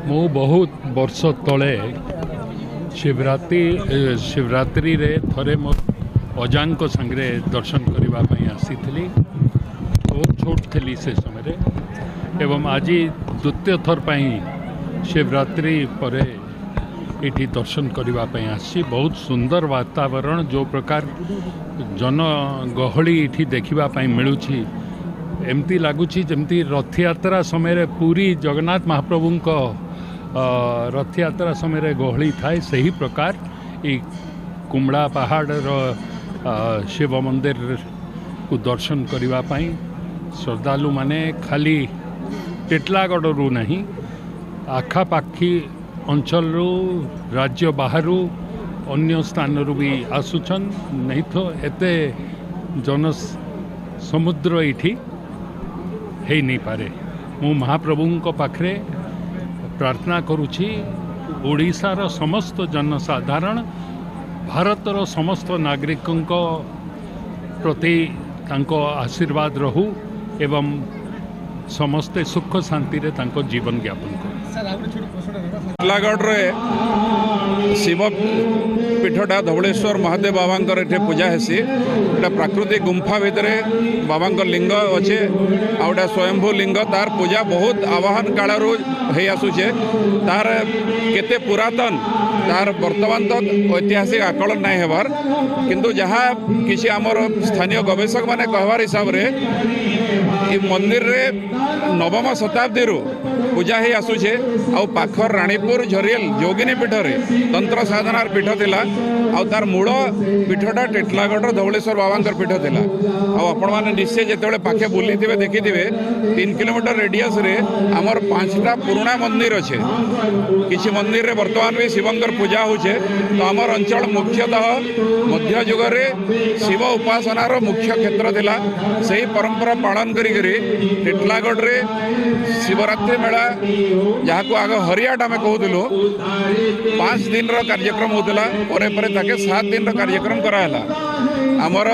मु बहुत वर्ष तले शिवरात्रि रे थरे मो अजांक संगे दर्शन करने आसी बहुत छोट थी से समय एवं आज द्वितीय थर शिवरात्रि पर इठी दर्शन करने आसी बहुत सुंदर वातावरण जो प्रकार जन गहली इठी देखा मिलूँ एमती लगुच जमती रथ यात्रा समय पूरी जगन्नाथ महाप्रभु रथ यात्रा समय गहली थाए सही प्रकार ये कुमड़ा पहाड़ शिव मंदिर को दर्शन करने श्रद्धालु माने खाली टिटलागढ़ नहीं आखापाखी अंचल राज्य बाहर अन्य स्थान भी आसुछन नहीं तो एते जन समुद्र इठी है नहीं पारे। मु महाप्रभु पाखरे प्रार्थना करुछि ओडिशार समस्त जनसाधारण भारतर समस्त नागरिकों प्रति तांको आशीर्वाद रहू एवं समस्ते सुख शांति रे तांको जीवन यापन कर। टिटलागढ़ शिव पीठटा धवलेश्वर महादेव बाबा ये पूजा हेसी गोटे प्राकृतिक गुंफा भितर बाबा लिंग अच्छे आउटा स्वयंभू लिंग तार पूजा बहुत आवाहन काल आसूचे तार केते पुरातन तार वर्तमान तक ऐतिहासिक आकलन नहीं होबार किंतु जहाँ किसी आमर स्थानीय गवेषक माने कहवार हिसाब रे ये मंदिर रे नवम शताब्दी पूजा ही आसूचे आउ पाखर रानीपुर झरियल जोगिनी पीठ रे तंत्र साधनार पीठ थिला आउ तार मूल पीठटा टिटलागढ़ धवलेश्वर बाबा पीठ थिला आउ आपण माने निश्चय जेतेबेले पाखे बुली थिबे देखि थिबे 3 किलोमीटर रेडियस रे हमर 5टा पुराना मंदिर अच्छे किसी मंदिर रे वर्तमान भी शिवंकर पूजा होचे तो हमर अंचल मुख्यतः मध्य युग रे शिव उपासनार मुख्य क्षेत्र थिला सही परंपरा पालन करी टिटलागढ़ रे शिवरात्रि मेला जहाँ को आग हरियाट आम कहूलु 5 दिन कार्यक्रम होता 7 दिन कार्यक्रम कराला आमर